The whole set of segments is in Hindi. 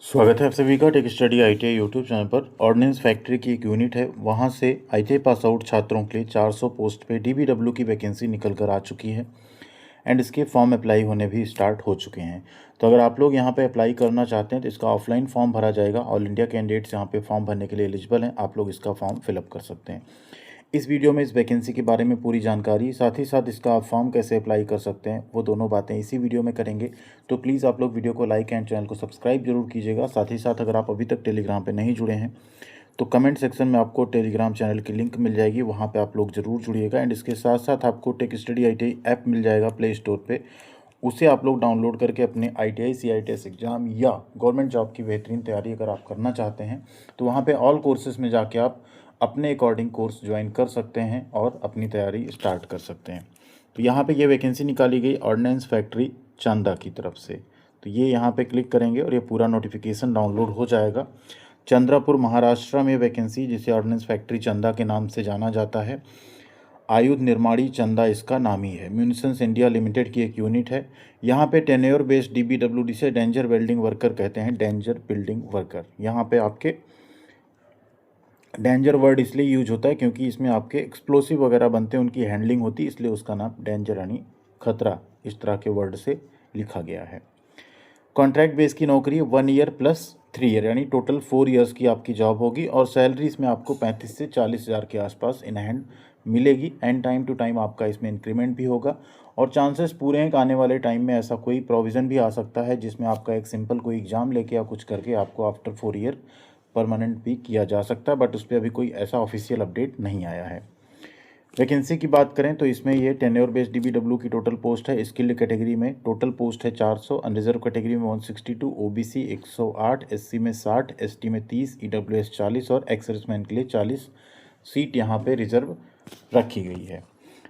स्वागत है आप सभी का tech study ITI YouTube channel पर। ऑर्डिनेंस फैक्ट्री की एक यूनिट है, वहाँ से आईटीआई पास आउट छात्रों के लिए 400 पोस्ट पे डीबीडब्ल्यू की वैकेंसी निकल कर आ चुकी है एंड इसके फॉर्म अप्लाई होने भी स्टार्ट हो चुके हैं। तो अगर आप लोग यहाँ पे अप्लाई करना चाहते हैं तो इसका ऑफलाइन फॉर्म भरा जाएगा। ऑल इंडिया कैंडिडेट्स यहाँ पे फॉर्म भरने के लिए एलिजिबल हैं, आप लोग इसका फॉर्म फिलअप कर सकते हैं। इस वीडियो में इस वैकेंसी के बारे में पूरी जानकारी, साथ ही साथ इसका आप फॉर्म कैसे अप्लाई कर सकते हैं, वो दोनों बातें इसी वीडियो में करेंगे। तो प्लीज़ आप लोग वीडियो को लाइक एंड चैनल को सब्सक्राइब जरूर कीजिएगा। साथ ही साथ अगर आप अभी तक टेलीग्राम पे नहीं जुड़े हैं तो कमेंट सेक्शन में आपको टेलीग्राम चैनल की लिंक मिल जाएगी, वहाँ पे आप लोग ज़रूर जुड़िएगा। एंड इसके साथ साथ आपको टेक स्टडी आईटीआई ऐप मिल जाएगा प्ले स्टोर पे, उसे आप लोग डाउनलोड करके अपने आईटीआई सीआईटीएस एग्ज़ाम या गवर्नमेंट जॉब की बेहतरीन तैयारी अगर आप करना चाहते हैं तो वहाँ पे ऑल कोर्सेज़ में जाके आप अपने अकॉर्डिंग कोर्स ज्वाइन कर सकते हैं और अपनी तैयारी स्टार्ट कर सकते हैं। तो यहाँ पे ये वैकेंसी निकाली गई ऑर्डिनेंस फैक्ट्री चंदा की तरफ से, तो ये यहाँ पे क्लिक करेंगे और ये पूरा नोटिफिकेशन डाउनलोड हो जाएगा। चंद्रपुर महाराष्ट्र में वैकेंसी, जिसे ऑर्डिनेंस फैक्ट्री चंदा के नाम से जाना जाता है। आयुध निर्माणी चंदा इसका नाम ही है। म्यूनिशंस इंडिया लिमिटेड की एक यूनिट है। यहाँ पे टेन्योर बेस्ड डीबीडब्ल्यू, जिसे डेंजर वेल्डिंग वर्कर कहते हैं, डेंजर बिल्डिंग वर्कर। यहाँ पे आपके डेंजर वर्ड इसलिए यूज होता है क्योंकि इसमें आपके एक्सप्लोसिव वगैरह बनते हैं, उनकी हैंडलिंग होती है, इसलिए उसका नाम डेंजर यानी खतरा इस तरह के वर्ड से लिखा गया है। कॉन्ट्रैक्ट बेस की नौकरी 1 ईयर प्लस 3 ईयर, यानी टोटल 4 ईयर्स की आपकी जॉब होगी और सैलरी इसमें आपको 35 से 40 हज़ार के आसपास इन हैंड मिलेगी। एंड टाइम टू टाइम आपका इसमें इंक्रीमेंट भी होगा और चांसेस पूरे हैं कि आने वाले टाइम में ऐसा कोई प्रोविज़न भी आ सकता है जिसमें आपका एक सिंपल कोई एग्ज़ाम लेके या कुछ करके आपको आफ्टर 4 ईयर परमानेंट भी किया जा सकता है, बट उस पर अभी कोई ऐसा ऑफिशियल अपडेट नहीं आया है। वैकेंसी की बात करें तो इसमें ये टेन्योर बेस्ड डीबीडब्ल्यू की टोटल पोस्ट है। स्किल्ड कैटेगरी में टोटल पोस्ट है 400, अनरिजर्व कैटेगरी में 162, ओबीसी 108, एससी में 60, एसटी में 30, ईडब्ल्यूएस 40 और एक्स सर्विसमैन के लिए 40 सीट यहाँ पे रिजर्व रखी गई है।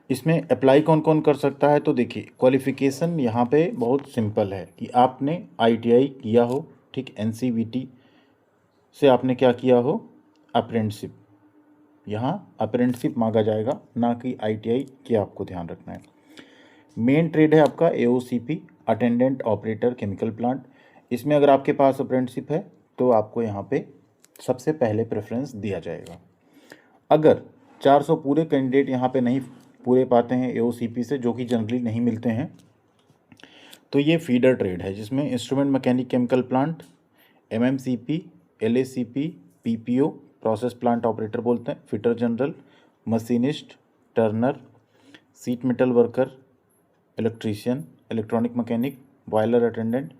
इसमें अप्लाई कौन कौन कर सकता है, तो देखिए क्वालिफ़िकेशन यहाँ पे बहुत सिंपल है कि आपने आईटीआई किया हो, ठीक, एनसीवीटी से आपने क्या किया हो, अप्रेंटिसशिप। यहाँ अप्रेंटिसशिप मांगा जाएगा, ना कि आईटीआई की, आपको ध्यान रखना है। मेन ट्रेड है आपका AOCP, attendant operator chemical plant. इसमें अगर आपके पास अप्रेंटिसशिप है तो आपको यहाँ पे सबसे पहले प्रेफरेंस दिया जाएगा। अगर 400 पूरे कैंडिडेट यहाँ पे नहीं पूरे पाते हैं एओसीपी से, जो कि जनरली नहीं मिलते हैं, तो ये फीडर ट्रेड है जिसमें instrument mechanic chemical plant, MMCP, LACP, PPO process plant operator बोलते हैं, fitter general, machinist, turner, sheet metal worker, electrician, electronic mechanic, boiler attendant,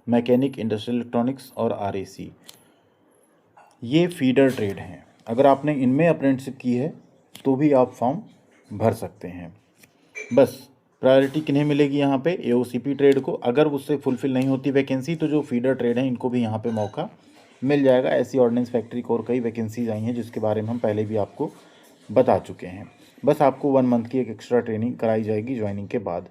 mechanic industrial electronics और आरएसी, ये फीडर ट्रेड हैं। अगर आपने इनमें अप्रेंटिसशिप की है तो भी आप फॉर्म भर सकते हैं। बस प्रायोरिटी किन्हें मिलेगी यहाँ पे, एओसीपी ट्रेड को। अगर उससे फुलफिल नहीं होती वैकेंसी तो जो फीडर ट्रेड हैं इनको भी यहाँ पे मौका मिल जाएगा। ऐसी ऑर्डिनेंस फैक्ट्री को और कई वैकेंसीज आई हैं जिसके बारे में हम पहले भी आपको बता चुके हैं। बस आपको 1 मंथ की एक एक्स्ट्रा ट्रेनिंग कराई जाएगी ज्वाइनिंग के बाद।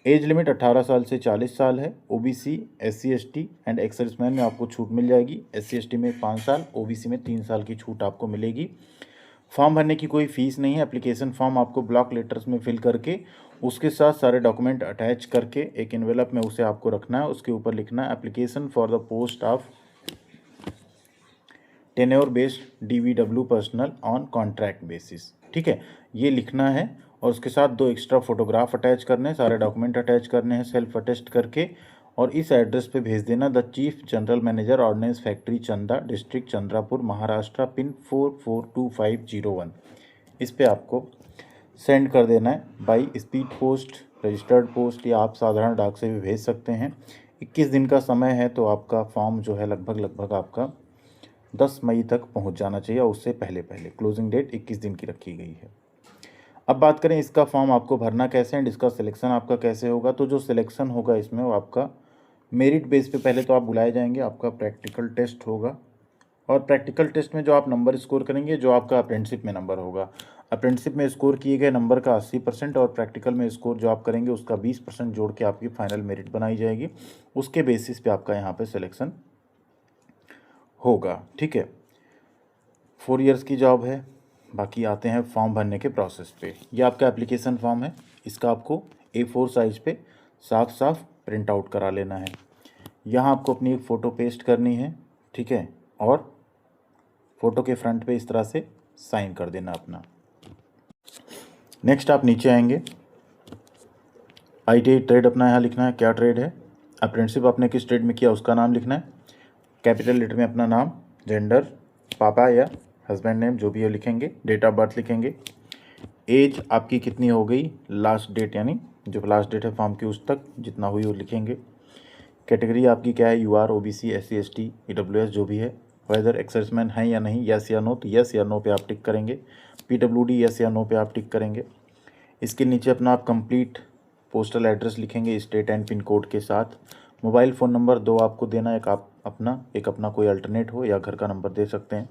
एज लिमिट 18 साल से 40 साल है। OBC, SC ST and ex serviceman में आपको छूट मिल जाएगी। एससी एसटी में 5 साल, ओबीसी में 3 साल की छूट आपको मिलेगी। फॉर्म भरने की कोई फ़ीस नहीं है। एप्लीकेशन फॉर्म आपको ब्लॉक लेटर्स में फिल करके उसके साथ सारे डॉक्यूमेंट अटैच करके एक एनवेलप में उसे आपको रखना है। उसके ऊपर लिखना है application for the post of tenure based DBW personal on contract basis, ठीक है, ये लिखना है। और उसके साथ 2 एक्स्ट्रा फोटोग्राफ अटैच करने हैं, सारे डॉक्यूमेंट अटैच करने हैं सेल्फ अटेस्ट करके, और इस एड्रेस पे भेज देना, the chief general manager ordnance factory चंदा, डिस्ट्रिक्ट चंद्रापुर, महाराष्ट्र, पिन 442501। इस पे आपको सेंड कर देना है by speed post, registered post, या आप साधारण डाक से भी भेज सकते हैं। 21 दिन का समय है, तो आपका फॉर्म जो है लगभग आपका 10 मई तक पहुंच जाना चाहिए, और उससे पहले क्लोजिंग डेट 21 दिन की रखी गई है। अब बात करें इसका फॉर्म आपको भरना कैसे एंड इसका सिलेक्शन आपका कैसे होगा, तो जो सिलेक्शन होगा इसमें वो आपका मेरिट बेस पे पहले तो आप बुलाए जाएंगे, आपका प्रैक्टिकल टेस्ट होगा, और प्रैक्टिकल टेस्ट में जो आप नंबर स्कोर करेंगे, जो आपका अप्रेंटिसशिप में नंबर होगा, अप्रेंटिसशिप में स्कोर किए गए नंबर का 80% और प्रैक्टिकल में स्कोर जो आप करेंगे उसका 20% जोड़ के आपकी फाइनल मेरिट बनाई जाएगी। उसके बेसिस पे आपका यहाँ पे सिलेक्शन होगा, ठीक है। 4 इयर्स की जॉब है। बाकी आते हैं फॉर्म भरने के प्रोसेस पे। ये आपका एप्लीकेशन फॉर्म है, इसका आपको A4 साइज़ पे साफ साफ प्रिंट आउट करा लेना है। यहाँ आपको अपनी एक फ़ोटो पेस्ट करनी है ठीक है, और फ़ोटो के फ्रंट पे इस तरह से साइन कर देना अपना। नेक्स्ट आप नीचे आएंगे, ITI ट्रेड अपना यहाँ लिखना है, क्या ट्रेड है, अप्रेंटिसशिप आपने किस ट्रेड में किया उसका नाम लिखना है, कैपिटल लेटर में अपना नाम, जेंडर, पापा या हस्बैंड नेम जो भी है लिखेंगे, डेट ऑफ बर्थ लिखेंगे, एज आपकी कितनी हो गई, लास्ट डेट यानी जो लास्ट डेट है फॉर्म की उस तक जितना हुई वो लिखेंगे, कैटेगरी आपकी क्या है, UR, OBC, SC, ST, EWS जो भी है, वेदर एक्सर्समैन है या नहीं, यस या नो, तो यस या नो पे आप टिक करेंगे, PWD यस या नो पे आप टिक करेंगे। इसके नीचे अपना आप कंप्लीट पोस्टल एड्रेस लिखेंगे स्टेट एंड पिन कोड के साथ, मोबाइल फ़ोन नंबर 2 आपको देना, एक अपना कोई अल्टरनेट हो या घर का नंबर दे सकते हैं,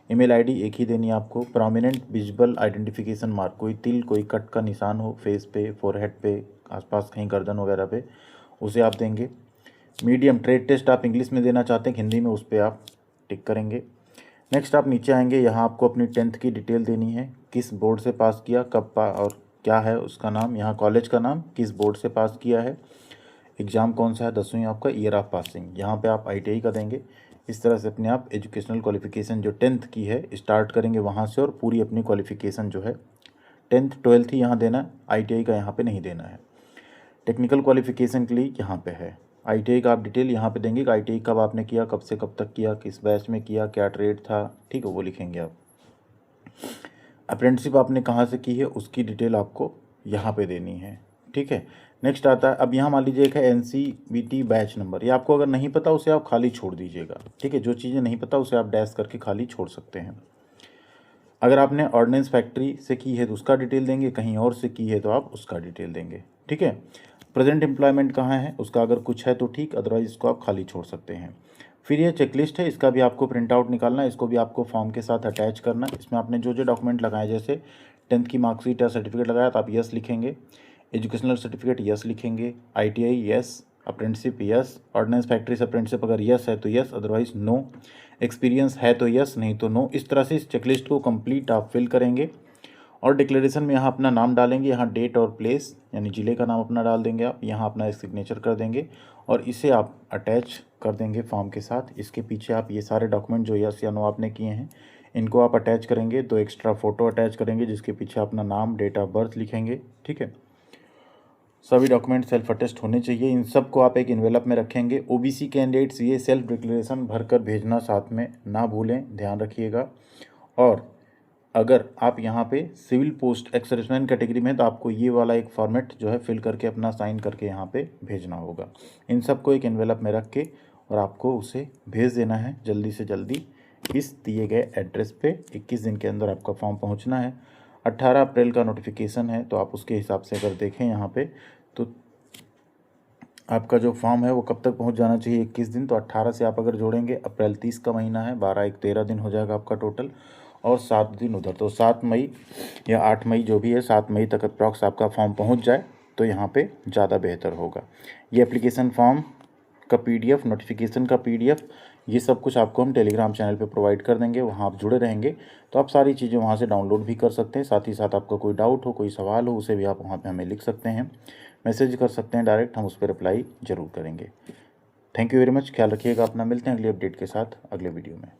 ईमेल आईडी एक ही देनी है आपको, प्रोमिनेंट विजिबल आइडेंटिफिकेशन मार्क, कोई तिल कोई कट का निशान हो फेस पे, फोरहेड पे, आसपास कहीं गर्दन वगैरह पे, उसे आप देंगे। मीडियम ट्रेड टेस्ट आप इंग्लिश में देना चाहते हैं हिंदी में, उस पर आप टिक करेंगे। नेक्स्ट आप नीचे आएंगे, यहाँ आपको अपनी 10th की डिटेल देनी है, किस बोर्ड से पास किया, कब और क्या है उसका नाम, यहाँ कॉलेज का नाम, किस बोर्ड से पास किया है, एग्ज़ाम कौन सा है, 10वीं आपका, ईयर ऑफ पासिंग, यहाँ पे आप ITI का देंगे। इस तरह से अपने आप एजुकेशनल क्वालिफिकेशन जो 10th की है स्टार्ट करेंगे वहाँ से, और पूरी अपनी क्वालिफिकेशन जो है 10th 12th ही यहाँ देना, ITI का यहाँ पे नहीं देना है। टेक्निकल क्वालिफिकेशन के लिए यहाँ पे है, ITI का आप डिटेल यहाँ पे देंगे कि ITI कब आपने किया, कब से कब तक किया, किस बैच में किया, क्या ट्रेड था, ठीक है, वो लिखेंगे आप। अप्रेंटिसशिप आपने कहाँ से की है उसकी डिटेल आपको यहाँ पे देनी है, ठीक है। नेक्स्ट आता है, अब यहाँ मान लीजिए एक है NCBT बैच नंबर, ये आपको अगर नहीं पता उसे आप खाली छोड़ दीजिएगा, ठीक है, जो चीज़ें नहीं पता उसे आप डैश करके खाली छोड़ सकते हैं। अगर आपने ऑर्डिनेंस फैक्ट्री से की है तो उसका डिटेल देंगे, कहीं और से की है तो आप उसका डिटेल देंगे, ठीक है। प्रेजेंट एम्प्लॉयमेंट कहाँ है उसका अगर कुछ है तो ठीक, अदरवाइज इसको आप खाली छोड़ सकते हैं। फिर ये चेकलिस्ट है, इसका भी आपको प्रिंट आउट निकालना है, इसको भी आपको फॉर्म के साथ अटैच करना है। इसमें आपने जो जो डॉक्यूमेंट लगाए, जैसे 10th की मार्कशीट या सर्टिफिकेट लगाया तो आप यस लिखेंगे, एजुकेशनल सर्टिफिकेट यस लिखेंगे, ITI yes, apprenticeship yes, ordnance factory से अप्रेंटिसशिप अगर यस है तो यस, अदरवाइज नो, एक्सपीरियंस है तो यस, नहीं तो नो। इस तरह से इस चेकलिस्ट को कंप्लीट आप फिल करेंगे और डिक्लेरेशन में यहाँ अपना नाम डालेंगे, यहाँ डेट और प्लेस यानी ज़िले का नाम अपना डाल देंगे आप, यहाँ अपना एक सिग्नेचर कर देंगे और इसे आप अटैच कर देंगे फॉर्म के साथ। इसके पीछे आप ये सारे डॉक्यूमेंट जो यस या नो आपने किए हैं इनको आप अटैच करेंगे, 2 एक्स्ट्रा फ़ोटो अटैच करेंगे जिसके पीछे अपना नाम, डेट ऑफ बर्थ लिखेंगे, ठीक है। सभी डॉक्यूमेंट सेल्फ अटेस्ट होने चाहिए, इन सब को आप एक इन्वेलप में रखेंगे। OBC कैंडिडेट्स ये सेल्फ डिक्लेरेशन भरकर भेजना साथ में ना भूलें, ध्यान रखिएगा। और अगर आप यहाँ पे civil post ex serviceman category में तो आपको ये वाला एक फॉर्मेट जो है फिल करके अपना साइन करके यहाँ पे भेजना होगा। इन सबको एक एनवेलप में रख के और आपको उसे भेज देना है जल्दी से जल्दी इस दिए गए एड्रेस पे। 21 दिन के अंदर आपका फॉर्म पहुँचना है। 18 अप्रैल का नोटिफिकेशन है, तो आप उसके हिसाब से अगर देखें यहाँ पे तो आपका जो फॉर्म है वो कब तक पहुंच जाना चाहिए, 21 दिन। तो 18 से आप अगर जोड़ेंगे, अप्रैल 30 का महीना है, 12 1 13 दिन हो जाएगा आपका टोटल, और 7 दिन उधर, तो 7 मई या 8 मई जो भी है, 7 मई तक अप्रॉक्स आपका फॉर्म पहुंच जाए तो यहाँ पे ज़्यादा बेहतर होगा। ये एप्लीकेशन फॉर्म का PDF, नोटिफिकेशन का PDF, ये सब कुछ आपको हम टेलीग्राम चैनल पे प्रोवाइड कर देंगे, वहाँ आप जुड़े रहेंगे तो आप सारी चीज़ें वहाँ से डाउनलोड भी कर सकते हैं। साथ ही साथ आपका कोई डाउट हो, कोई सवाल हो, उसे भी आप वहाँ पे हमें लिख सकते हैं, मैसेज कर सकते हैं डायरेक्ट, हम उस पर रिप्लाई ज़रूर करेंगे। थैंक यू वेरी मच, ख्याल रखिएगा अपना, मिलते हैं अगली अपडेट के साथ अगले वीडियो में।